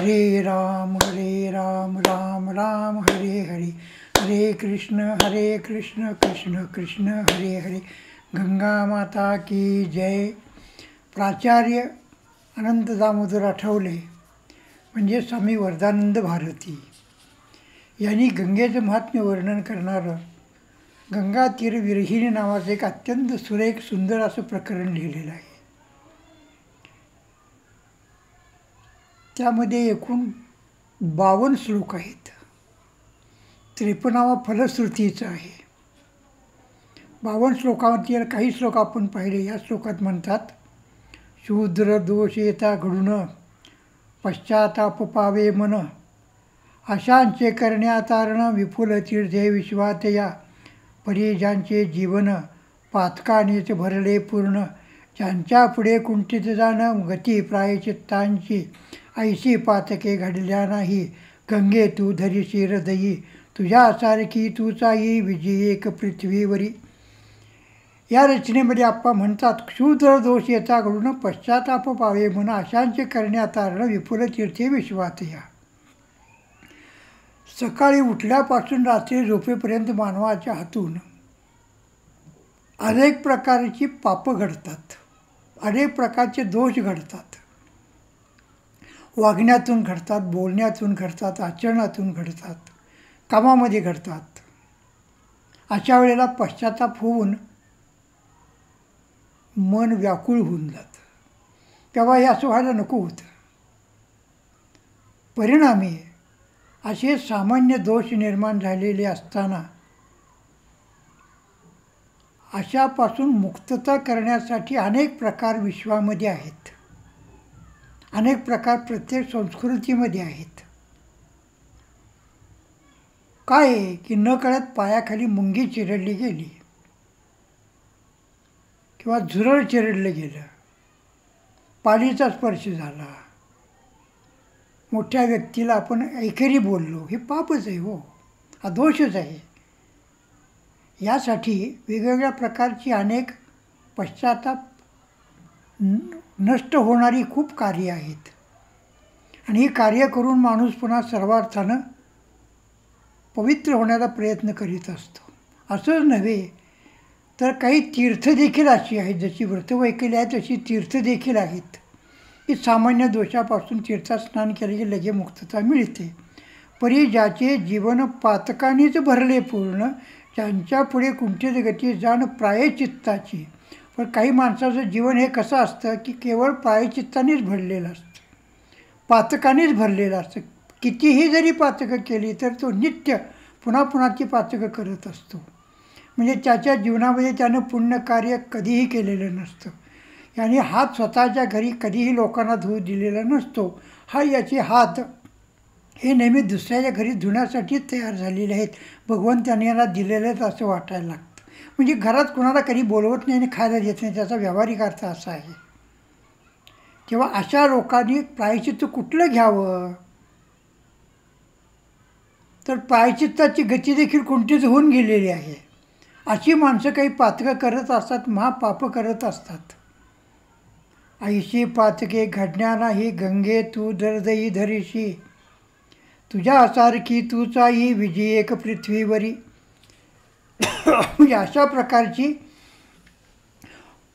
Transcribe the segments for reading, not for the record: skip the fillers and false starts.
हरे राम राम राम हरे हरे, हरे कृष्ण कृष्ण कृष्ण हरे हरे. गंगा माता की जय. प्राचार्य अनंत दामोदर आठवले म्हणजे स्वामी वरदानंद भारती यांनी गंगेचं महात्म्य वर्णन करणारं गंगा तीर विरहिणी नावाचं एक अत्यंत सुरेख सुंदर असं प्रकरण लिहिलेलं आहे. त्यामध्ये एकूण 52 श्लोक आहेत. 53वा फलश्रुतीचा आहे. 52 श्लोकामध्ये काही श्लोक आपण पाहिले. या श्लोकात म्हणतात, शूद्र दोष येता घडून पश्चाताप पावे मन, अशांचे करण्या तारण विपुल तीर्थे विश्वात या, परी ज्यांचे जीवन पातकानेच भरले पूर्ण, ज्यांच्या पुढे कुंठित जाणं गती प्रायचित्तांची, ऐशी पातके घडल्या नाही गंगे तू धरीशी हृदयी, तुझ्यासारखी तूचाई विजयी एक पृथ्वीवरी. या रचनेमध्ये आप्पा म्हणतात, क्षुद्र दोष येता घडून पश्चाताप पावे मन, अशांचे करण्या तारण विपुल तीर्थे विश्वात या. सकाळी उठल्यापासून रात्री झोपेपर्यंत मानवाच्या हातून अनेक प्रकारची पापं घडतात, अनेक प्रकारचे दोष घडतात. वागण्यातून घडतात, बोलण्यातून घडतात, आचरणातून घडतात, कामामध्ये घडतात. अशा वेळेला पश्चाताप होऊन मन व्याकुळ होऊन जातं. तेव्हा हे असं व्हायला नको होतं. परिणामी असे सामान्य दोष निर्माण झालेले असताना अशापासून मुक्तता करण्यासाठी अनेक प्रकार विश्वामध्ये आहेत, अनेक प्रकार प्रत्येक संस्कृतीमध्ये आहेत. काय आहे की नकळत पायाखाली मुंगी चिरडली गेली किंवा झुरळ चिरडलं गेलं, पालीचा स्पर्श झाला, मोठ्या व्यक्तीला आपण ऐकेरी बोललो, हे पापच आहे हो, हा दोषच आहे. यासाठी वेगवेगळ्या प्रकारची अनेक पश्चाताप नष्ट होणारी खूप कार्य आहेत आणि ही कार्य करून माणूस पुन्हा सर्वार्थानं पवित्र होण्याचा प्रयत्न करीत असतो. असंच नव्हे तर काही तीर्थदेखील अशी आहेत, जशी व्रतवैकल्य आहे तशी तीर्थदेखील आहेत की सामान्य दोषापासून तीर्थस्नान केले की लगे मुक्तता मिळते. परी ज्याचे जीवन पातकानेच भरले पूर्ण, ज्यांच्या पुढे कुंठित गती जाण प्रायचित्ताची. पण काही माणसाचं जीवन हे कसं असतं की केवळ प्रायचित्तानेच भरलेलं असतं, पातकानेच भरलेलं असतं. कितीही जरी पातकं केली तर तो नित्य पुन्हा पुन्हा ती पातकं करत असतो. म्हणजे त्याच्या जीवनामध्ये त्यानं पुण्यकार्य कधीही केलेलं नसतं. याने हात स्वतःच्या घरी कधीही लोकांना धुवू दिलेला नसतो. हा याचे हात हे नेहमी दुसऱ्याच्या घरी धुण्यासाठी तयार झालेले आहेत. भगवंताने यांना दिलेले आहेत असं वाटायला लागतं. म्हणजे घरात कुणाला कधी बोलवत नाही आणि खायला देत नाही, त्याचा व्यावहारिक अर्थ असा आहे. तेव्हा अशा लोकांनी प्रायश्चित्त कुठलं घ्यावं, तर प्रायश्चित्ताची गती देखील कुंठित होऊन गेलेली आहे. अशी माणसं काही पातकं करत असतात, महापाप करत असतात. ऐशी पातके घडण्या नाही गंगे तू दर्दई धरीशी, तुझ्यासारखी तूचाई विजयी एक पृथ्वीवरी. म्हणजे अशा प्रकारची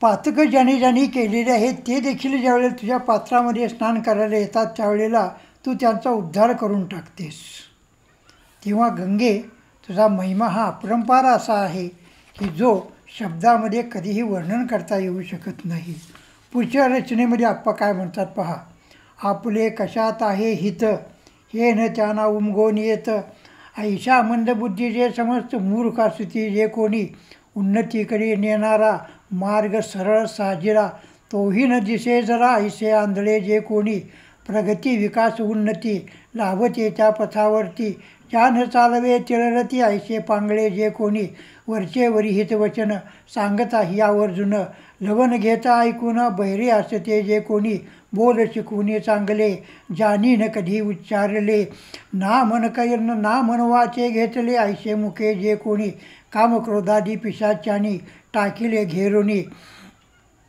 पातकं ज्याने ज्याने केलेले आहेत ते देखील ज्यावेळेला तुझ्या पात्रामध्ये स्नान करायला येतात त्यावेळेला तू त्यांचा उद्धार करून टाकतेस. तेव्हा गंगे तुझा महिमा हा अपरंपार असा आहे की जो शब्दामध्ये कधीही वर्णन करता येऊ शकत नाही. पुढच्या रचनेमध्ये आप्पा काय म्हणतात पहा. आपले कशात आहे हित, हे न त्यांना उमगोन येत, ऐशा मंदबुद्धी जे समस्त मूर्ख असती जे कोणी, उन्नतीकडे नेणारा मार्ग सरळ साजिरा, तोही न दिसे जरा ऐसे आंधळे जे कोणी, प्रगती विकास उन्नती लाभते त्या पथावरती, ज्यान चालवे तिळरती ऐसे पांगळे जे कोणी, वरचे वरी हित वचन सांगता यावर्जुन, लवण घेता ऐकून बहिरे असते जे कोणी, बोल शिकवणे चांगले ज्यानी न कधी उच्चारले, ना मन कैर्न ना मनवाचे घेतले ऐसे मुखे जे कोणी, कामक्रोधादी पिशाच्यानी टाकिले घेरुनी,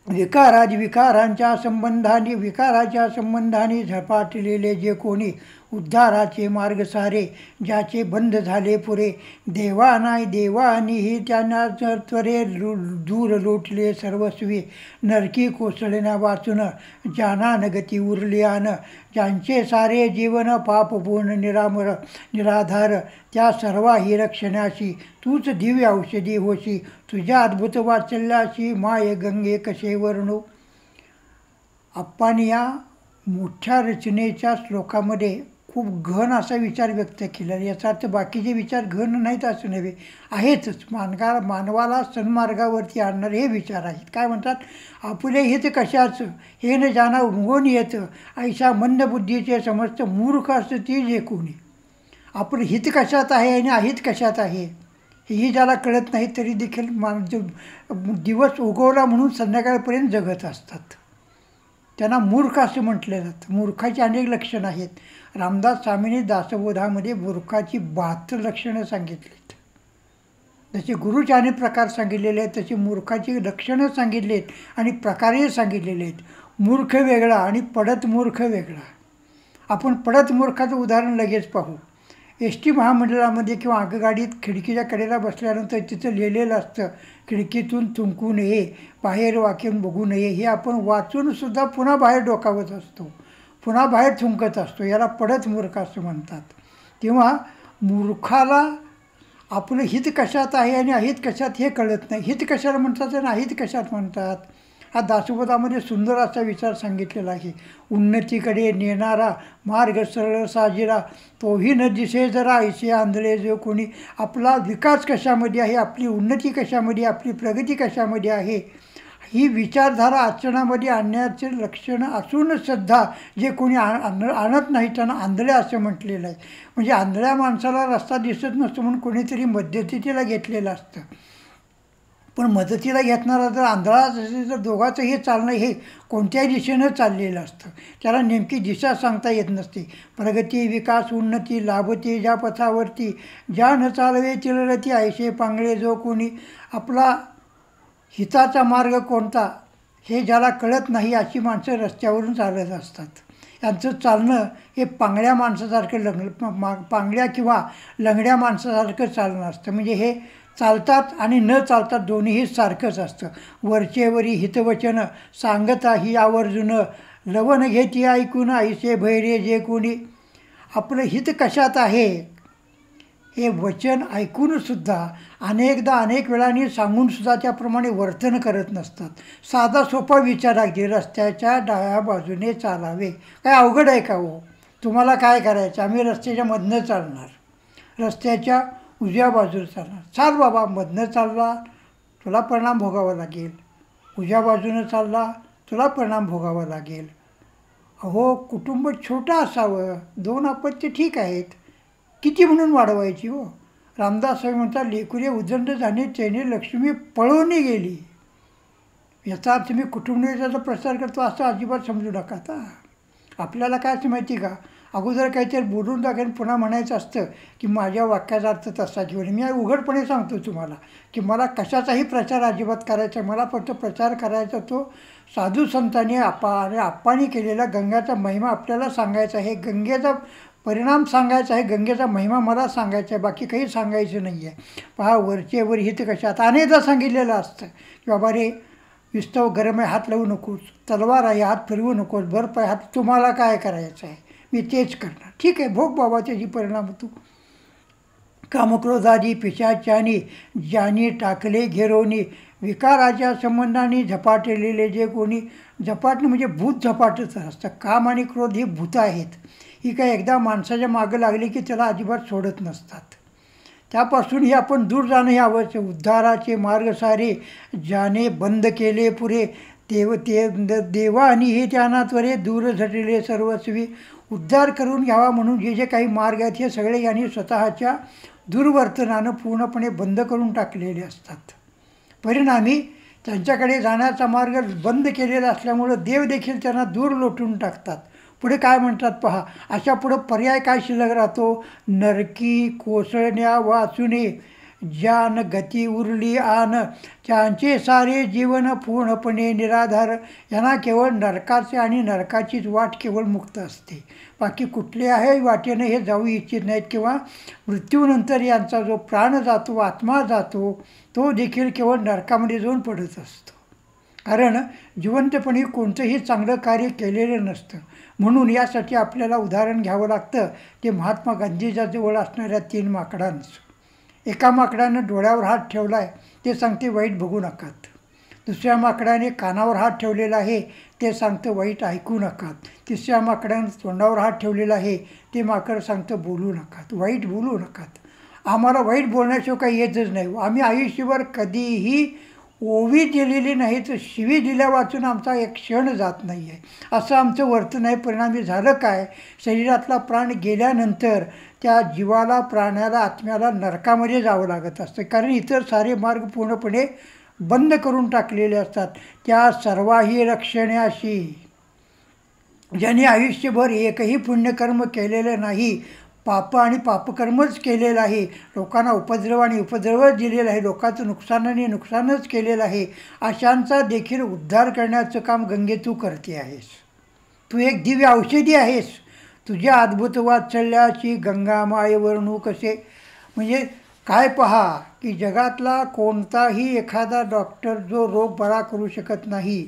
विकाराच्या संबंधाने झपाटलेले जे कोणी उद्धाराचे मार्ग सारे, ज्याचे बंध झाले पुरे, देवानीही त्यांना त्वरे दूर लोटले सर्वस्वी, नरकी कोसळण्या वाचून जानान गती उरली आन, ज्यांचे सारे जीवन पापपूर्ण निराधार, त्या सर्वाही रक्षणाशी तूच दिव्य औषधी होशी, तुझ्या अद्भुत वात्सल्याशी माय गंगे कसे वर्णू. आप्पांनी या मोठ्या रचनेच्या श्लोकामध्ये खूप घन असा विचार व्यक्त केला. याचा अर्थ बाकीचे विचार घन नाहीत असं नव्हे, आहेतच. मानवाला सन्मार्गावरती आणणारे हे विचार आहेत. काय म्हणतात, आपुले हित कशाचं हे न जाणा उमगून येतं, ऐशा मंदबुद्धीचे समस्त मूर्ख असतं ती जे कोणी. आपलं हित कशात आहे आणि अहित कशात आहे हेही ज्याला कळत नाही तरी देखील दिवस उगवला म्हणून संध्याकाळपर्यंत जगत असतात, त्यांना मूर्ख असं म्हटलं जातं. मूर्खाची अनेक लक्षणं आहेत. रामदास स्वामींनी दासबोधामध्ये मूर्खाची 72 लक्षणं सांगितलीत. जसे गुरुच्या प्रकार सांगितलेले आहेत तसे मूर्खाची लक्षणं सांगितली आहेत आणि प्रकारही सांगितलेले आहेत. मूर्ख वेगळा आणि पडत मूर्ख वेगळा. आपण पडत मूर्खाचं उदाहरण लगेच पाहू. एस टी महामंडळामध्ये किंवा आगगाडीत खिडकीच्या कडेला बसल्यानंतर तिथं लिहिलेलं असतं, खिडकीतून थुंकू नये, बाहेर वाकून बघू नये. हे आपण वाचूनसुद्धा पुन्हा बाहेर डोकावत असतो, पुन्हा बाहेर थुंकत असतो. याला पडत मूर्ख असं म्हणतात. तेव्हा मूर्खाला आपलं हित कशात आहे आणि अहित कशात हे कळत नाही. हित कशाला म्हणतात आणि अहित कशात म्हणतात. हा दासबोधामध्ये सुंदर असा विचार सांगितलेला आहे. उन्नतीकडे नेणारा मार्ग सरळ साजिरा, तोही न दिसे जरा ऐसे आंधळे जो कोणी. आपला विकास कशामध्ये आहे, आपली उन्नती कशामध्ये, आपली प्रगती कशामध्ये आहे, ही विचारधारा आचरणामध्ये आणण्याचे लक्षणं असून सुद्धा जे कोणी आणत नाही त्यांना आंधळे असं म्हटलेलं आहे. म्हणजे आंधळ्या माणसाला रस्ता दिसत नसतो म्हणून कोणीतरी मध्यस्थितीला घेतलेलं असतं. पण मदतीला घेतणारा जर आंधळा असेल तर दोघांचंही चालणं हे कोणत्याही दिशेनं चाललेलं असतं. त्याला नेमकी दिशा सांगता येत नसते. प्रगती, विकास, उन्नती लाभते ज्या पथावरती, ज्या न चालवे चिलरती ऐसे पांगळे जो कोणी. आपला हिताचा मार्ग कोणता हे ज्याला कळत नाही अशी माणसं रस्त्यावरून चालत असतात. यांचं चालणं हे पांगळ्या माणसासारखं पांगळ्या किंवा लंगड्या माणसासारखं चालणं असतं. म्हणजे हे चालतात आणि न चालतात दोन्हीही सारखंच असतं. वरचेवरी हितवचन सांगता ही आवर्जून, लवण घेती ऐकून ऐसे भैरे जे कोणी. आपलं हित कशात आहे हे वचन ऐकूनसुद्धा अनेक वेळाने सांगूनसुद्धा त्याप्रमाणे वर्तन करत नसतात. साधा सोपा विचार अगदी, रस्त्याच्या डाव्या बाजूने चालावे. काय अवघड आहे का हो? तुम्हाला काय करायचं, आम्ही रस्त्याच्या मधनं चालणार, रस्त्याच्या उजव्या बाजूला चालणार. चाल बाबा, मधनं चालला तुला परिणाम भोगावा लागेल, उजव्या बाजूनं चालला तुला परिणाम भोगावा लागेल. अहो, कुटुंब छोटं असावं, 2 अपत्य ठीक आहेत, किती म्हणून वाढवायची हो. रामदास स्वामी म्हणतात, लेकुरे उदंड झाले त्याने लक्ष्मी पळून गेली. याचा अर्थ मी कुटुंबाचा प्रसार करतो असं अजिबात समजू नका. आता आपल्याला काय असं माहिती का, अगोदर काहीतरी बोलून टाकेन पुन्हा म्हणायचं असतं की माझ्या वाक्याचा अर्थ तसा किंवा मी उघडपणे सांगतो तुम्हाला की मला कशाचाही प्रचार अजिबात करायचा. मला फक्त प्रचार करायचा तो साधू संतांनी आप्पांनी केलेला गंगाचा महिमा आपल्याला सांगायचा आहे, गंगेचा परिणाम सांगायचा आहे, गंगेचा महिमा मला सांगायचा आहे, बाकी काही सांगायचं नाही आहे. पहा, वरचेवर हित कशात अनेकदा सांगितलेलं असतं की बाबा रे, विस्तव गरम आहे हात लावू नकोस, तलवार आहे हात फिरवू नकोस, बर्फ आहे हात, तुम्हाला काय करायचं आहे मी तेच करणार. ठीक आहे, भोग बाबा त्याची परिणाम तू. कामक्रोधादी पिशाच्यानी ज्यानी टाकले घेरोनी, विकाराच्या संबंधाने झपाटलेले जे कोणी. झपाटणं म्हणजे भूत झपाटच असतं. काम आणि क्रोध ही भूतं आहेत. ही काय एकदा माणसाच्या मागं लागली की त्याला अजिबात सोडत नसतात. त्यापासून ही आपण दूर जाणं हे आवश्यक. उद्धाराचे मार्ग सारे ज्याने बंद केले पुरे, देवानी हे त्यांना त्वरे दूर झटले सर्वस्वी. उद्धार करून घ्यावा म्हणून जे जे काही मार्ग आहेत हे सगळे यांनी स्वतःच्या दुर्वर्तनानं पूर्णपणे बंद करून टाकलेले असतात. परिणामी त्यांच्याकडे जाण्याचा मार्ग बंद केलेला असल्यामुळं देव देखील त्यांना दूर लोटून टाकतात. पुढे काय म्हणतात पहा, अशा पुढं पर्याय काय शिल्लक राहतो. नरकी कोसळण्या वाचुने ज्यान गती उरली आन त्यांचे सारे जीवन पूर्णपणे निराधार. यांना केवळ नरकाचे आणि नरकाचीच वाट केवळ मुक्त असते. बाकी कुठल्याही वाटेनं हे जाऊ इच्छित नाहीत किंवा मृत्यूनंतर यांचा जो प्राण जातो, आत्मा जातो, तो देखील केवळ नरकामध्ये जाऊन पडत असतो. कारण जिवंतपणी कोणतंही चांगलं कार्य केलेलं नसतं. म्हणून यासाठी आपल्याला उदाहरण घ्यावं लागतं ते महात्मा गांधीच्या जवळ असणाऱ्या 3 माकडांचं. एका माकडानं डोळ्यावर हात ठेवला आहे, ते सांगते वाईट बघू नकात. दुसऱ्या माकडाने कानावर हात ठेवलेला आहे, ते सांगतं वाईट ऐकू नकात. तिसऱ्या माकडानं तोंडावर हात ठेवलेला आहे, ते माकड सांगतं बोलू नकात, वाईट बोलू नकात. आम्हाला वाईट बोलण्याशिवाय काही येतच नाही. आम्ही आयुष्यभर कधीही ओवी दिलेली नाही तर शिवी दिल्या वाचून आमचा एक क्षण जात नाही आहे, असं आमचं वर्तन आहे. परिणामी झालं काय, शरीरातला प्राण गेल्यानंतर त्या जीवाला, प्राण्याला, आत्म्याला नरकामध्ये जावं लागत असतं. कारण इतर सारे मार्ग पूर्णपणे बंद करून टाकलेले असतात. त्या सर्वाही रक्षण्याशी ज्यांनी आयुष्यभर एकही पुण्यकर्म केलेलं नाही, पाप आणि पापकर्मच केलेलं आहे, लोकांना उपद्रव आणि उपद्रवच दिलेलं आहे, लोकांचं नुकसान आणि नुकसानच केलेलं आहे, अशांचा देखील उद्धार करण्याचं काम गंगे तू करते आहेस. तू एक दिव्य औषधी आहेस. तुझ्या अद्भुत वात्सल्याची गंगामाय वर्णू कसे. म्हणजे काय पहा की जगातला कोणताही एखादा डॉक्टर जो रोग बरा करू शकत नाही,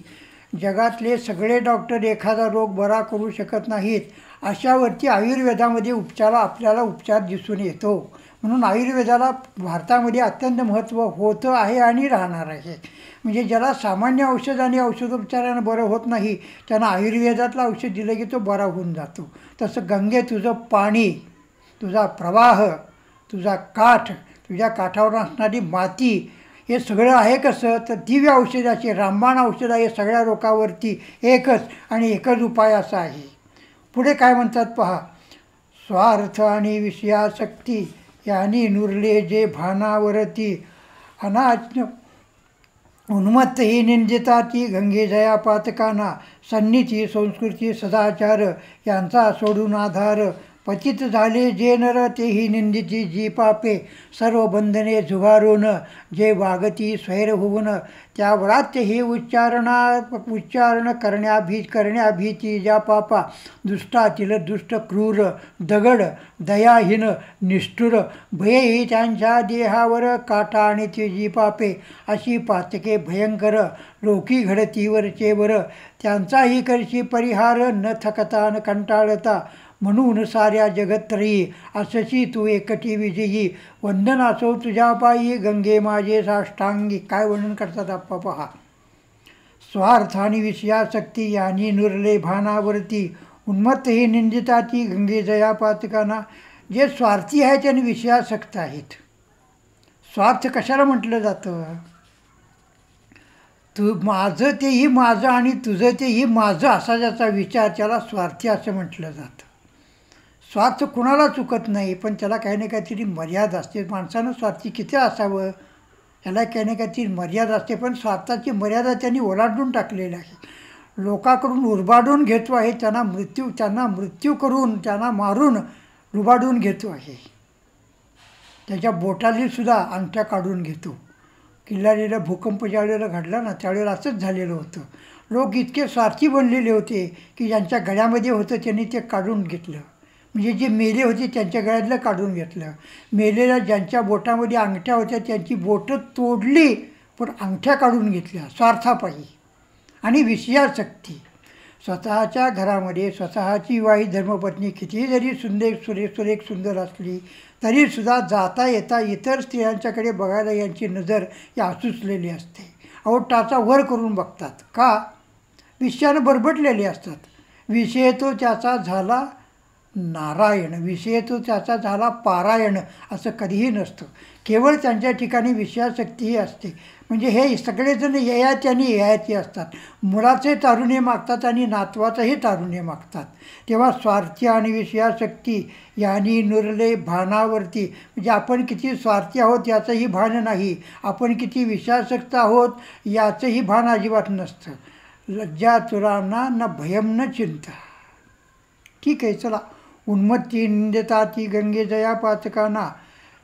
जगातले सगळे डॉक्टर एखादा रोग बरा करू शकत नाहीत, अशावरती आयुर्वेदामध्ये आपल्याला उपचार दिसून येतो. म्हणून आयुर्वेदाला भारतामध्ये अत्यंत महत्त्व होतं आहे आणि राहणार आहे. म्हणजे ज्याला सामान्य औषध आणि औषधोपचारानं बरं होत नाही, त्यांना आयुर्वेदातलं औषध दिलं की तो बरा होऊन जातो. तसं गंगे तुझं पाणी, तुझा प्रवाह, तुझा काठ, तुझ्या काठावर असणारी माती, हे सगळं आहे कसं तर दिव्य औषधाचे रामबाण औषध आहे. सगळ्या रोगावरती एकच आणि एकच उपाय असा आहे. पुढे काय म्हणतात पहा, स्वार्थ आणि विषयासक्ती यांनी नुरले जे भानावरती अनाज्ञ उन्मत्त ही निंदिताची गंगे जया पातकाना. सन्निधी संस्कृती सदाचार यांचा सोडून आधार. पतित झाले जे नर तेही निंदिती जी पापे. सर्व बंधने झुगारून जे वागती स्वैर होऊन. त्यावरात्य हे उच्चारण करण्याभीती ज्या पापा. दुष्टातील दुष्ट क्रूर दगड दयाहीन निष्ठुर. भयही त्यांच्या देहावर काटा आणि ती जी पापे. अशी पातके भयंकर लोकी घडतीवरचे वर. त्यांचाही करशी परिहार न थकता न कंटाळता. म्हणून साऱ्या जगत्त्रयी असशी तू एकटी विजयी. वंदन असो तुझ्या पायी गंगे माझे साष्टांगी. काय वर्णन करतात आप्पा पहा. स्वार्थ आणि विषयासक्ती यांनी नुरले भानावरती. उन्मत्त ही निंदिताची गंगे जया पातकाना. जे स्वार्थी आहेत आणि विषयासक्त आहेत. स्वार्थ कशाला म्हटलं जातं, तू माझं तेही माझं आणि तुझं तेही माझं असा ज्याचा विचार त्याला स्वार्थी असं म्हटलं जातं. स्वार्थ कुणाला चुकत नाही, पण त्याला काही ना काहीतरी मर्यादा असते. माणसानं स्वार्थी किती असावं, त्याला काही ना काहीतरी मर्यादा असते, पण स्वार्थाची मर्यादा त्यांनी ओलांडून टाकलेली आहे. लोकांकडून उरबाडून घेतो आहे, त्यांना मृत्यू करून त्यांना मारून लुबाडून घेतो आहे. त्याच्या बोटालीसुद्धा अंगठ्या काढून घेतो. किल्लारीला भूकंप ज्यावेळेला घडला ना, त्यावेळेला असंच झालेलं होतं. लोक इतके स्वार्थी बनलेले होते की ज्यांच्या गळ्यामध्ये होतं त्यांनी ते काढून घेतलं. म्हणजे जे मेले होते त्यांच्या गळ्यातलं काढून घेतलं. मेलेल्या ज्यांच्या बोटामध्ये अंगठ्या होत्या त्यांची बोटं तोडली, पण अंगठ्या काढून घेतल्या स्वार्थापायी. आणि विषयासक्ती. स्वतःच्या घरामध्ये स्वतःची वाई धर्मपत्नी कितीही जरी सुरेख सुंदर असली तरीसुद्धा जाता येता इतर स्त्रियांच्याकडे बघायला यांची नजर या सुचलेली असते. अहो टाचा वर करून बघतात. का? विषयानं बरबटलेले असतात. विषय तो त्याचा झाला नारायण, विषय तो त्याचा झाला पारायण असं कधीही नसतं. केवळ त्यांच्या ठिकाणी विषयासक्तीही असते. म्हणजे हे सगळेजण ययाती आणि ययाती असतात. मुलाचे तारुण्य मागतात आणि नातवाचंही तारुण्य मागतात. तेव्हा स्वार्थी आणि विषयासक्ती यांनी नुरले भानावरती. म्हणजे आपण किती स्वार्थी आहोत याचंही भान नाही, आपण किती विषयासक्त आहोत याचंही भान अजिबात नसतं. लज्जा तुरांना न भयम न चिंता. ठीक आहे, चला. उन्मत्ती निंदिताती गंगे जया पातकाना.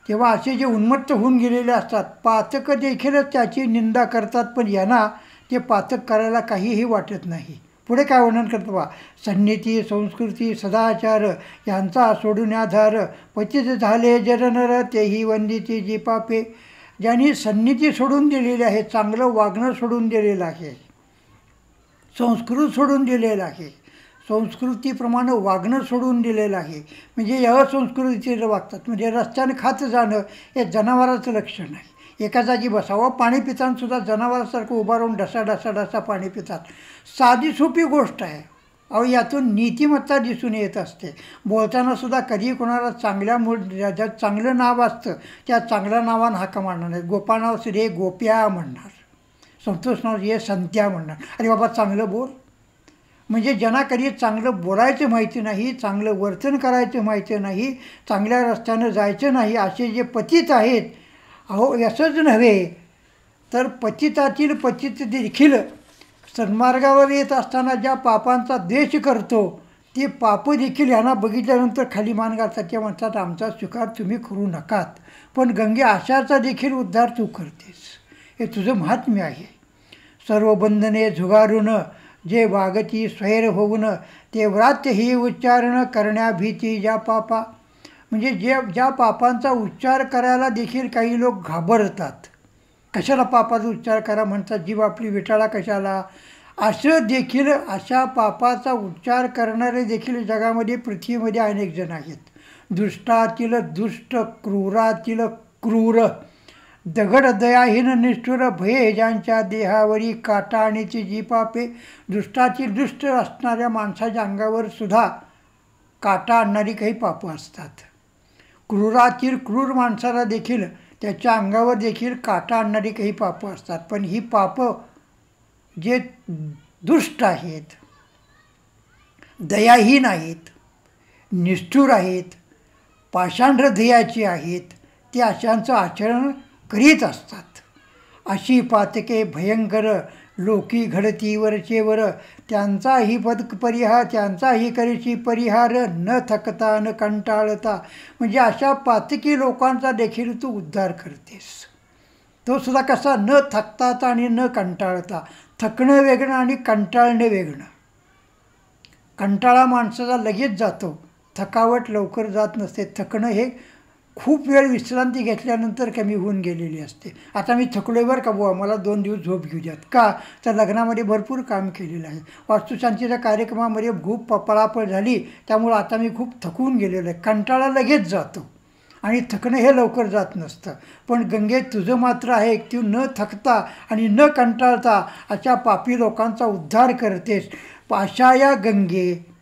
तेव्हा असे जे उन्मत्त होऊन गेलेले असतात, पातक देखीलच त्याची निंदा करतात, पण यांना ते पातक करायला काहीही वाटत नाही. पुढे काय वर्णन करतो बा, सन्नीती संस्कृती सदाचार यांचा सोडून आधार, पतित झाले जरनर तेही वंदिती जी पापे. ज्यांनी सन्नीती सोडून दिलेली आहे, चांगलं वागणं सोडून दिलेलं आहे, संस्कृत सोडून दिलेलं आहे, संस्कृतीप्रमाणे वागणं सोडून दिलेलं आहे, म्हणजे असंस्कृतीचं वागतात. म्हणजे रस्त्याने खात जाणं हे जनावराचं लक्षण आहे. एका जागी बसावं, पाणी पितानासुद्धा जनावरासारखं उभा राहून डसा डसा डसा पाणी पितात. साधी सोपी गोष्ट आहे. अहो, यातून नीतिमत्ता दिसून येत असते. बोलतानासुद्धा कधी कोणाला ज्यात चांगलं नाव असतं त्या चांगल्या नावानं हाका मारणार नाही. गोपाळ नाव असू दे गोप्या म्हणणार, संतोष नाव हे संत्या म्हणणार. अरे बाबा चांगलं बोल. म्हणजे ज्यांना कधी चांगलं बोलायचं माहिती नाही, चांगलं वर्तन करायचं माहिती नाही, चांगल्या रस्त्यानं जायचं नाही, असे जे पतित आहेत, अहो असंच नव्हे तर पतितातील पतित देखील सन्मार्गावर येत असताना ज्या पापांचा द्वेष करतो ते पापं देखील यांना बघितल्यानंतर खाली मान घालतात. त्या म्हणतात आमचा स्वीकार तुम्ही करू नकात, पण गंगे आशाचा देखील उद्धार तू करतेस, हे तुझं महात्म्य आहे. सर्व बंधने झुगारून जे वागती स्वैर होऊन, ते व्रात्य ही उच्चारण करण्या भीती ज्या पापा. म्हणजे ज्या पापांचा उच्चार करायला देखील काही लोक घाबरतात. कशाला पापाचा उच्चार करा म्हणतात, जीव आपली विटाळा कशाला. असं देखील अशा पापाचा उच्चार करणारे देखील जगामध्ये पृथ्वीमध्ये अनेक जण आहेत. दुष्टातील दुष्ट, क्रूरातील क्रूर, दगड दयाहीन निष्ठुर भये ज्यांच्या देहावरी काटा आणि ती जी पापे. दुष्टातील दुष्ट असणाऱ्या माणसाच्या अंगावर सुद्धा काटा आणणारी काही पापं असतात. क्रूरातील क्रूर माणसाला देखील त्याच्या अंगावर देखील काटा आणणारी काही पापं असतात. पण ही पापं जे दुष्ट आहेत, दयाहीन आहेत, निष्ठुर आहेत, पाषाण हृदयाची आहेत, ते अशांचं आचरण करीत असतात. अशी पातके भयंकर लोकी घडती वरचेवर, त्यांचाही त्यांचाही करीची परिहार न थकता न कंटाळता. म्हणजे अशा पातकी लोकांचा देखील तू उद्धार करतेस. तो सुद्धा कसा, न थकता आणि न कंटाळता. थकणं वेगळं आणि कंटाळणं वेगळं. कंटाळा माणसाचा लगेच जातो, थकावट लवकर जात नसते. थकणं हे खूप वेळ विश्रांती घेतल्यानंतर कमी होऊन गेलेली असते. आता मी थकलो आहे बरं का बुवा, मला 2 दिवस झोप घेऊ द्यात. का तर लग्नामध्ये भरपूर काम केलेलं आहे, वास्तुशांतीच्या कार्यक्रमामध्ये खूप पळापळ झाली, त्यामुळं आता मी खूप थकून गेलेलो आहे. कंटाळा लगेच जातो आणि थकणं हे लवकर जात नसतं. पण गंगे तुझं मात्र आहे, तू न थकता आणि न कंटाळता अशा पापी लोकांचा उद्धार करतेस. अशा या गंगे,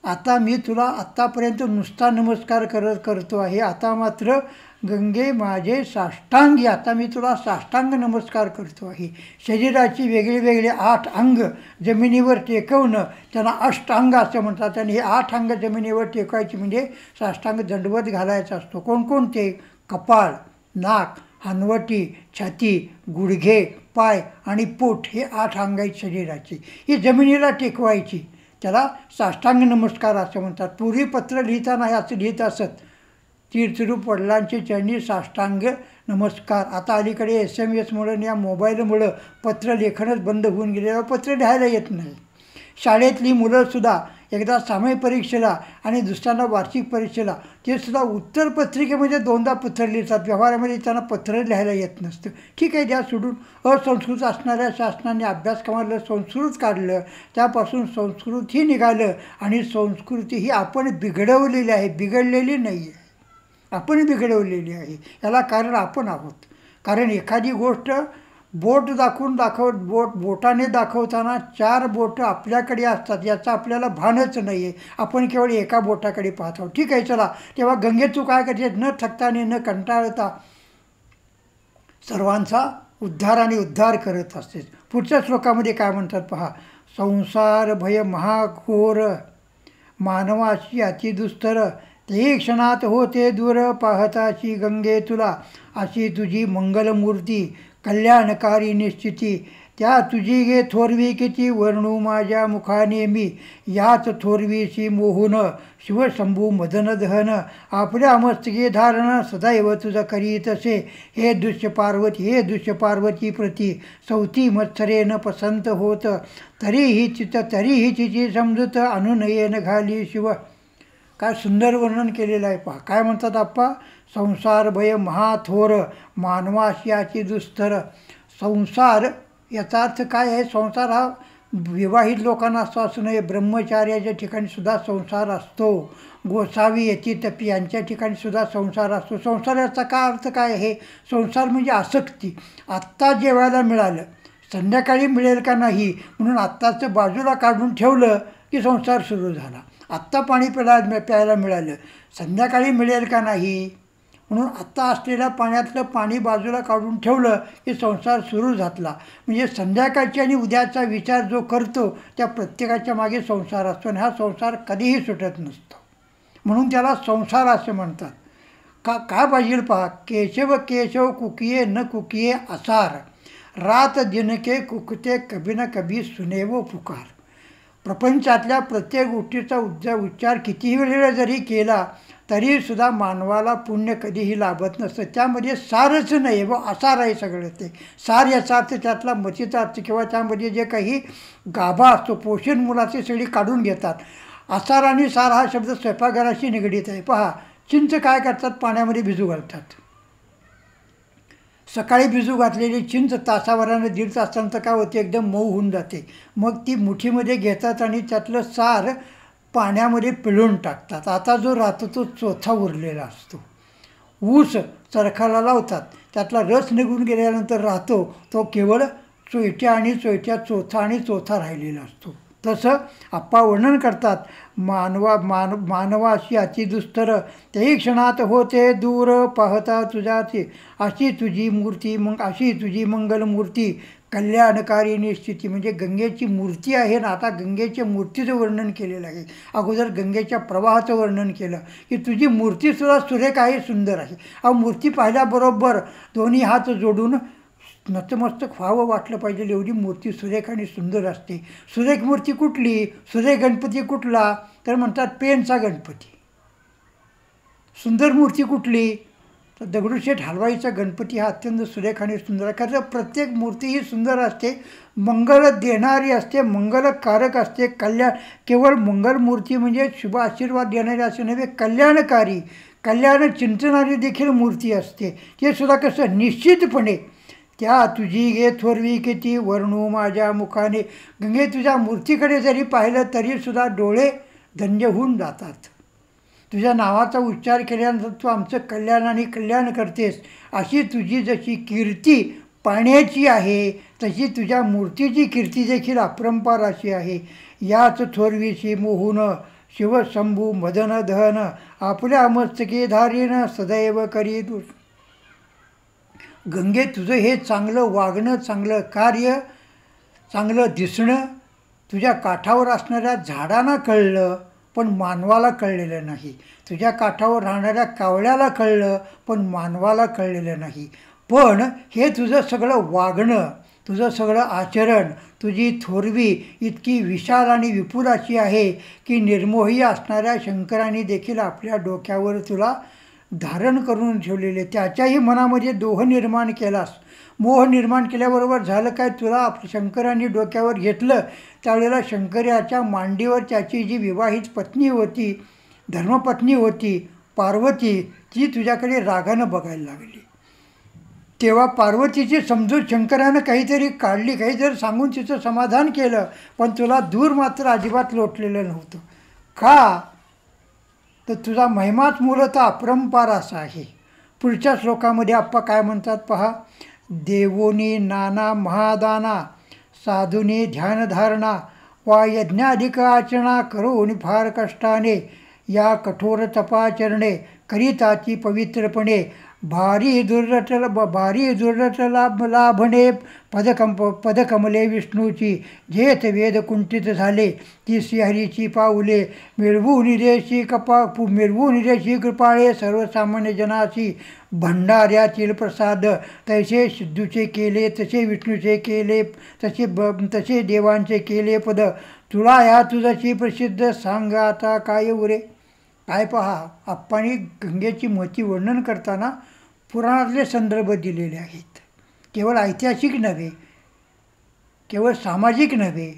आता मी तुला आत्तापर्यंत नुसता नमस्कार करतो आहे, आता मात्र गंगे माझे साष्टांगी, आता मी तुला साष्टांग नमस्कार करतो आहे. शरीराची वेगळे वेगळे 8 अंग जमिनीवर टेकवणं त्यांना अष्टांग असं म्हणतात. आणि हे 8 अंग जमिनीवर टेकवायची म्हणजे साष्टांग दंडवत घालायचा असतो. कोणकोणते? कपाळ, नाक, हनवटी, छाती, गुडघे, पाय आणि पोट, हे 8 अंग आहेत शरीराची. ही जमिनीला टेकवायची, त्याला साष्टांग नमस्कार असं म्हणतात. पूर्वी पत्र लिहिताना असं लिहित असत, तीर्थरूप वडिलांचे चरणी साष्टांग नमस्कार. आता अलीकडे SMS या मोबाईलमुळं पत्र लेखनच बंद होऊन गेलेलं, पत्र लिहायला येत नाही. शाळेतली मुलंसुद्धा एकदा सामायिक परीक्षेला आणि दुसऱ्यांदा वार्षिक परीक्षेला ते सुद्धा उत्तरपत्रिकेमध्ये 2दा पत्र लिहितात. व्यवहारामध्ये त्यांना पत्र लिहायला येत नसतं. ठीक आहे, द्या सोडून. असंस्कृत असणाऱ्या शासनाने अभ्यासक्रमाला संस्कृत काढलं, त्यापासून संस्कृत ही निघालं. आणि संस्कृती ही आपण बिघडवलेली आहे, बिघडलेली नाही आहे, आपण बिघडवलेली आहे. याला कारण आपण आहोत. कारण एखादी गोष्ट बोटाने दाखवताना 4 बोटं आपल्याकडे असतात, याचं आपल्याला भानच नाही आहे. आपण केवळ एका बोटाकडे पाहतो. ठीक आहे, चला. तेव्हा गंगे तू काय करते, न थकता आणि न कंटाळता सर्वांचा उद्धार करत असतेस. पुढच्या श्लोकामध्ये काय म्हणतात पहा, संसार भय महाघोर मानवाची अतिदुस्तर, ते क्षणात होते दूर पाहताची गंगे तुला. अशी तुझी मंगलमूर्ती कल्याणकारी निश्चिती, त्या तुझी गे थोरवी किती वर्णू माझ्या मुखाने मी, याच थोरवीशी मोहून शिवशंभू मदन दहन, आपल्या मस्तके धारण सदैव तुझं करीत असे, हे दृश्य पार्वती प्रती सौती मत्सरे न पसंत होत, तरीही तिची समजूत अनुनयन घाली शिव. काय सुंदर वर्णन केलेलं आहे पहा. काय म्हणतात आप्पा, संसार भय महाथोर मानवाशी याची दुस्तर. संसार याचा अर्थ काय आहे, संसार हा विवाहित लोकांना असतो असं नाही, ब्रह्मचार्याच्या ठिकाणी सुद्धा संसार असतो, गोसावी यती तपी यांच्या ठिकाणी सुद्धा संसार असतो. संसार याचा काय अर्थ काय आहे, संसार म्हणजे आसक्ती. आत्ता जेवायला मिळालं, संध्याकाळी मिळेल का नाही म्हणून आत्ताचं बाजूला काढून ठेवलं की संसार सुरू झाला. आत्ता पाणी प्यायला मिळालं, संध्याकाळी मिळेल का नाही म्हणून आत्ता असलेल्या पाण्यातलं पाणी बाजूला काढून ठेवलं की संसार सुरू झाला. म्हणजे संध्याकाळची आणि उद्याचा विचार जो करतो त्या प्रत्येकाच्या मागे संसार असतो आणि हा संसार कधीही सुटत नसतो, म्हणून त्याला संसार असं म्हणतात. काय पाहिजे पहा, केशव केशव कुकिये न कुकिये असार, रात दिनके कुकते कभी ना कभी सुनेवो पुकार. प्रपंचातल्या प्रत्येक गोष्टीचा उच्चार कितीही वेळेला जरी केला तरीसुद्धा मानवाला पुण्य कधीही लाभत नसतं. त्यामध्ये सारच नाही व असार आहे सगळं. ते सार याचा अर्थ त्यातला मतीचा अर्थ किंवा त्यामध्ये जे काही गाभा असतो, पोषण मुलाची सगळी काढून घेतात. असार आणि सार हा शब्द स्वयंपाकघराशी निगडीत आहे. पहा, चिंच काय करतात, पाण्यामध्ये भिजू घालतात. सकाळी भिजू घातलेली चिंच तासाभरानं 1.5 तासानंतर काय होते, एकदम मऊ होऊन जाते. मग ती मुठीमध्ये घेतात आणि त्यातलं सार पाण्यामध्ये पिळून टाकतात. आता जो राहतो तो चोथा उरलेला असतो. ऊस चरखाला लावतात, त्यातला रस निघून गेल्यानंतर राहतो तो केवळ चोयट्या आणि चोथा राहिलेला असतो. तसं आप्पा वर्णन करतात, मानवाशी अति दुस्तर, तेही क्षणात होते दूर पाहता तुझ्याची, अशी तुझी मंगलमूर्ती कल्याणकारी स्थिती. म्हणजे गंगेची मूर्ती आहे ना, आता गंगेच्या मूर्तीचं वर्णन केलेलं आहे. अगोदर गंगेच्या प्रवाहाचं वर्णन केलं की तुझी मूर्तीसुद्धा सुरेख आहे, सुंदर आहे. मूर्ती पाहिल्याबरोबर दोन्ही हात जोडून नतमस्तक व्हावं वाटलं पाहिजे, एवढी मूर्ती सुरेख आणि सुंदर असते. सुरेख मूर्ती कुठली, सुरेख गणपती कुठला तर म्हणतात पेनचा गणपती. सुंदर मूर्ती कुठली तर दगडूशेठ हलवाईचा गणपती हा अत्यंत सुरेख आणि सुंदर आहे. कारण प्रत्येक मूर्ती ही सुंदर असते, मंगल देणारी असते, मंगलकारक असते. केवळ मंगलमूर्ती म्हणजे शुभ आशीर्वाद देणारी असे नव्हे, कल्याणकारी, कल्याण चिंतनारी देखील मूर्ती असते. ते सुद्धा कसं, निश्चितपणे त्या तुझी गे थोरवी किती वर्णू माझ्या मुखाने. गंगे तुझ्या मूर्तीकडे जरी पाहिलं तरीसुद्धा डोळे धन्य होऊन जातात. तुझ्या नावाचा उच्चार केल्यानंतर तू आमचं कल्याण आणि कल्याण करतेस. अशी तुझी जशी कीर्ती पाण्याची आहे तशी तुझ्या मूर्तीची कीर्ती देखील अपरंपार अशी आहे. याच थोरवीशी मोहून शिवशंभू मदन दहन, आपल्या मस्तके धारीन सदैव करी. गंगे तुझं हे चांगलं वागणं, चांगलं कार्य, चांगलं दिसणं तुझ्या काठावर असणाऱ्या झाडांना कळलं पण मानवाला कळलेलं नाही. तुझ्या काठावर राहणाऱ्या कावळ्याला कळलं पण मानवाला कळलेलं नाही. पण हे तुझं सगळं वागणं, तुझं सगळं आचरण, तुझी थोरवी इतकी विशाल आणि विपुल अशी आहे की निर्मोही असणाऱ्या शंकराने देखील आपल्या डोक्यावर तुला धारण करून ठेवलेले. त्याच्याही मनामध्ये दोह निर्माण केलास. मोह निर्माण केल्याबरोबर झालं काय, तुला शंकरांनी डोक्यावर घेतलं त्यावेळेला शंकराच्या मांडीवर त्याची जी विवाहित पत्नी होती, धर्मपत्नी होती पार्वती, ती तुझ्याकडे रागानं बघायला लागली. तेव्हा पार्वतीची समजूत शंकरानं काहीतरी काढली, काहीतरी सांगून तिचं समाधान केलं, पण तुला दूर मात्र अजिबात लोटलेलं नव्हतं. का तर तुझा महिमाच मूलतः अपरंपार असा आहे. पुढच्या श्लोकामध्ये आप्पा काय म्हणतात पहा, देवोनी नाना महादाना, साधुनी ध्यानधारणा, वा यज्ञाधिक आचरणा करून फार कष्टाने, या कठोर तपाचरणे करिताची पवित्रपणे, भारी दुर्लट लाभणे पदकमले विष्णूची, जेथ वेद कुंठित झाले ती श्रीहरीची पाऊले, मिळवून देशी कृपाळे सर्वसामान्य जनाची, भंडाऱ्यातील प्रसाद तैसे सिद्धूचे केले तसे विष्णूचे केले, तसे देवांचे केले पद, तुला या तुझची प्रसिद्ध सांग आता काय उरे. काय पहा, आप्पांनी गंगेची महती वर्णन करताना पुराणातले संदर्भ दिलेले आहेत. केवळ ऐतिहासिक नव्हे, केवळ सामाजिक नव्हे,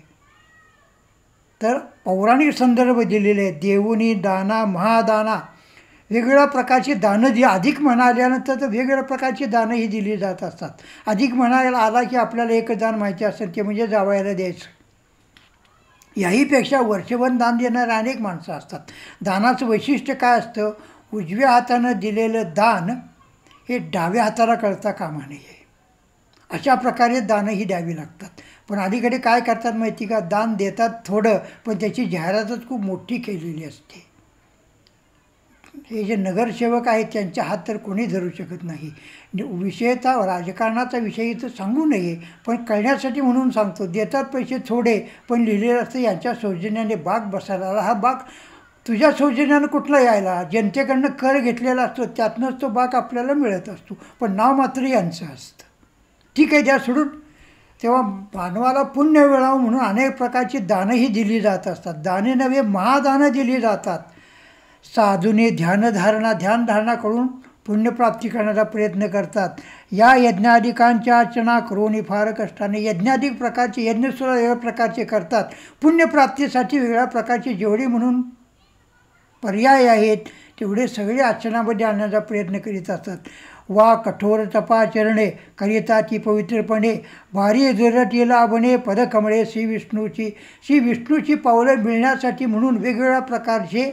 तर पौराणिक संदर्भ दिलेले आहेत. देवुनी दाना महादाना, वेगवेगळ्या प्रकारची दानं अधिक म्हणाल्यानंतर तर वेगवेगळ्या प्रकारची दानं ही दिली जात असतात. अधिक म्हणायला आला की आपल्याला एक दान माहिती असेल, ते म्हणजे जावयाला द्यायचं. याहीपेक्षा वर्षभर दान देणारे अनेक माणसं असतात. दानाचं वैशिष्ट्य काय असतं? उजव्या हातानं दिलेलं दान हे डाव्या हाताला कळता कामा नये, अशा प्रकारे दानं ही द्यावी लागतात. पण अलीकडे काय करतात माहिती का? दान देतात थोडं, पण त्याची जाहिरातच खूप मोठी केलेली असते. हे जे नगरसेवक आहेत त्यांचा हात तर कोणी धरू शकत नाही. विषयता राजकारणाचा विषय इथं सांगू नये, पण कळण्यासाठी म्हणून सांगतो. देतात पैसे थोडे, पण लिहिलेलं असतं यांच्या सौजन्याने बाग बसायला आला. हा बाग तुझ्या सौजन्यानं कुठला यायला? जनतेकडनं कर घेतलेला असतो, त्यातनंच तो बाग आपल्याला मिळत असतो, पण नाव मात्र यांचं असतं. ठीक आहे, द्या सोडून. तेव्हा मानवाला पुण्य मिळावं म्हणून अनेक प्रकारची दानंही दिली जात असतात. दाने नव्हे, महादानं दिली जातात. साधूने ध्यानधारणा करून पुण्यप्राप्ती करण्याचा प्रयत्न करतात. या यज्ञाधिकांच्या अर्चना करून फार कष्टाने यज्ञाधिक प्रकारचे यज्ञसुद्धा वेगळ्या प्रकारचे करतात. पुण्यप्राप्तीसाठी वेगळ्या प्रकारचे जेवढे म्हणून पर्याय आहेत तेवढे सगळे अर्चनामध्ये आणण्याचा प्रयत्न करीत असतात. वा कठोर तपाचरणे करिताची पवित्रपणे, भारी दुर्लटी लाभणे पदकमळे श्री विष्णूची पावलं मिळण्यासाठी म्हणून वेगवेगळ्या प्रकारचे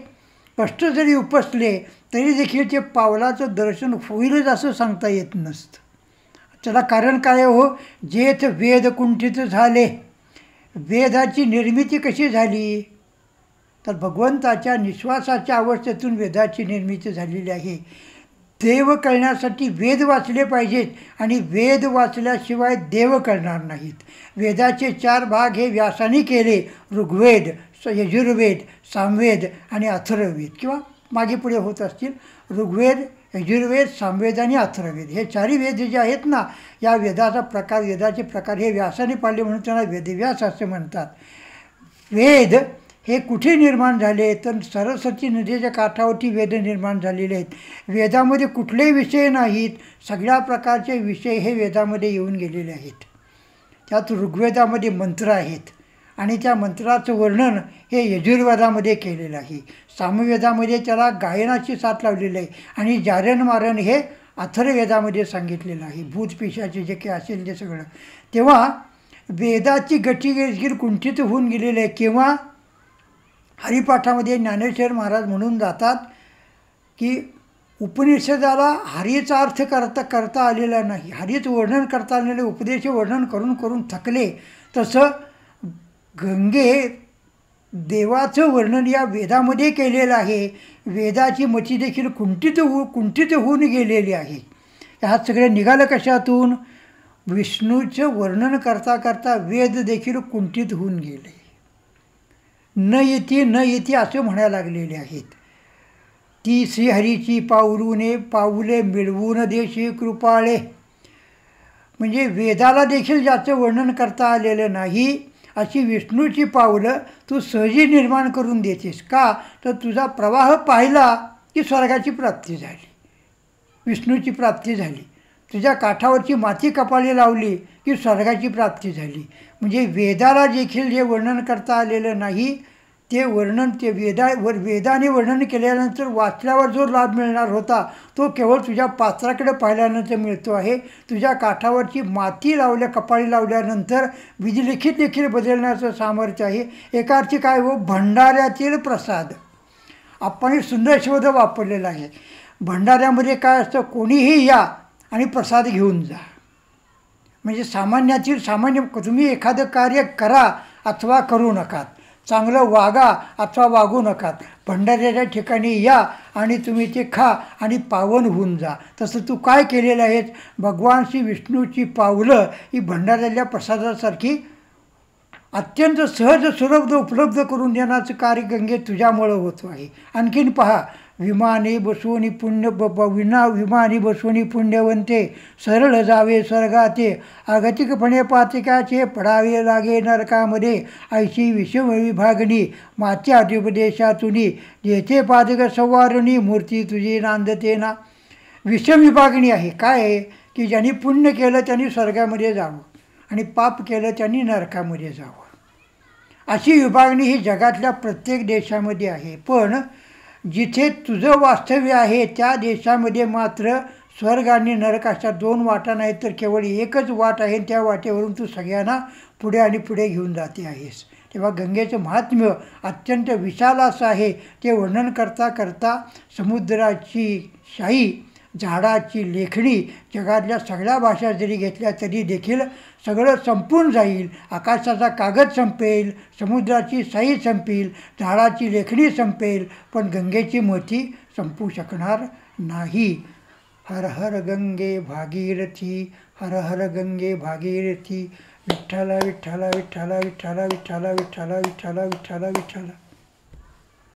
कष्ट जरी उपसले तरी देखील ते पावलाचं दर्शन होईलच असं सांगता येत नसतं. त्याला कारण काय हो? जेथ वेद कुंठित झाले. वेदाची निर्मिती कशी झाली? तर भगवंताच्या निश्वासाच्या अवस्थेतून वेदाची निर्मिती झालेली आहे. देव कळण्यासाठी वेद वाचले पाहिजेत, आणि वेद वाचल्याशिवाय देव कळणार नाहीत. वेदाचे 4 भाग हे व्यासाने केले: ऋग्वेद, यजुर्वेद, सामवेद आणि अथर्ववेद, किंवा मागे पुढे होत असतील. ऋग्वेद, यजुर्वेद, सामवेद आणि अथर्ववेद हे 4 वेद जे आहेत ना, या वेदाचे प्रकार हे व्यासाने पाळले म्हणून त्यांना वेदव्यास असे म्हणतात. वेद हे कुठे निर्माण झाले? तर सरस्वती नदीच्या काठावरती वेद निर्माण झालेले आहेत. वेदामध्ये कुठलेही विषय नाहीत, सगळ्या प्रकारचे विषय हे वेदामध्ये येऊन गेलेले आहेत. त्यात ऋग्वेदामध्ये मंत्र आहेत, आणि त्या मंत्राचं वर्णन हे यजुर्वेदामध्ये केलेलं आहे. सामवेदामध्ये त्याला गायनाची साथ लावलेली आहे, आणि जारण मारण हे अथर्ववेदामध्ये सांगितलेलं आहे. भूत पिशाचे जे काही असेल ते सगळं. तेव्हा वेदाची गती देखील कुंठित होऊन गेलेली आहे. किंवा हरिपाठामध्ये ज्ञानेश्वर महाराज म्हणून जातात की उपनिषदाला हरीचा अर्थ करता आलेला नाही, हरीचं वर्णन करता आलेलं, उपदेश वर्णन करून थकले. तसं गंगे देवाचं वर्णन या वेदामध्ये केलेलं आहे. वेदाची मती देखील कुंठित होऊन गेलेली आहे. ह्यात सगळे निघालं कशातून? विष्णूचं वर्णन करता वेद देखील कुंठित होऊन गेले. न येती असं म्हणायला लागलेले आहेत. ती श्रीहरीची पाऊले मिळवून देशी कृपाळे, म्हणजे वेदाला देखील ज्याचं वर्णन करता आलेलं नाही अशी विष्णूची पावलं तू सहजी निर्माण करून देतेस. का? तर तुझा प्रवाह पाहिला की स्वर्गाची प्राप्ती झाली, विष्णूची प्राप्ती झाली. तुझ्या काठावरची माती कपाळी लावली की स्वर्गाची प्राप्ती झाली. म्हणजे वेदाला देखील जे वर्णन करता आलेलं नाही ते वर्णन वेदाने वर्णन केल्यानंतर वाचल्यावर जो लाभ मिळणार होता तो केवळ तुझ्या पात्राकडे पाहिल्यानंतर मिळतो आहे. तुझ्या काठावरची माती कपाळी लावल्यानंतर विधिलिखित देखील बदलण्याचं सामर्थ्य आहे. एका अर्थी काय हो? भंडाऱ्यातील प्रसाद. आपण सुंदर शब्द वापरलेला आहे. भंडाऱ्यामध्ये काय असतं? कोणीही या आणि प्रसाद घेऊन जा. म्हणजे सामान्य तुम्ही एखादं कार्य करा अथवा करू नका, चांगलं वागा अथवा वागू नका. भंडाऱ्याच्या ठिकाणी या आणि तुम्ही ते खा आणि पावन होऊन जा. तसं तू काय केलेलं आहेस? भगवान श्री विष्णूची पावलं ही भंडाऱ्याच्या प्रसादासारखी अत्यंत सहज सुलभ उपलब्ध करून देण्याचं कार्य गंगे तुझ्यामुळं होतो आहे. आणखीन पहा, विमाने बसवून पुण्य विमानी बसवून पुण्यवंते सरळ जावे स्वर्गाते अगतिकपणे पातिकाचे पडावे लागे नरकामध्ये ऐशी विषम विभागणी माच्या उपदेशातुनी जेथे पादक संवारुणी मूर्ती तुझी नांदते ना. विषम विभागणी आहे. काय आहे की ज्यांनी पुण्य केलं त्यांनी स्वर्गामध्ये जावं आणि पाप केलं त्यांनी नरकामध्ये जावं. अशी विभागणी ही जगातल्या प्रत्येक देशामध्ये आहे. पण जिथे तुझं वास्तव्य आहे त्या देशामध्ये मात्र स्वर्ग आणि नरक अशा दोन वाटा नाहीत, तर केवळ एकच वाट आहे. त्या वाटेवरून तू सगळ्यांना पुढे आणि पुढे घेऊन जाते आहेस. तेव्हा गंगेचं महात्म्य अत्यंत विशाल असं आहे. ते वर्णन करता करता समुद्राची शाई, झाडाची लेखणी, जगातल्या सगळ्या भाषा जरी घेतल्या तरी देखील सगळं संपून जाईल. आकाशाचा कागद संपेल, समुद्राची शाई संपेल, झाडाची लेखणी संपेल, पण गंगेची मोती संपू शकणार नाही. हर हर गंगे भागीरथी, हर हर गंगे भागीरथी. विठ्ठला विठ्ठला विठ्ठला विठ्ठला विठ्ठला विठ्ठला विठ्ठला विठ्ठला विठ्ठला.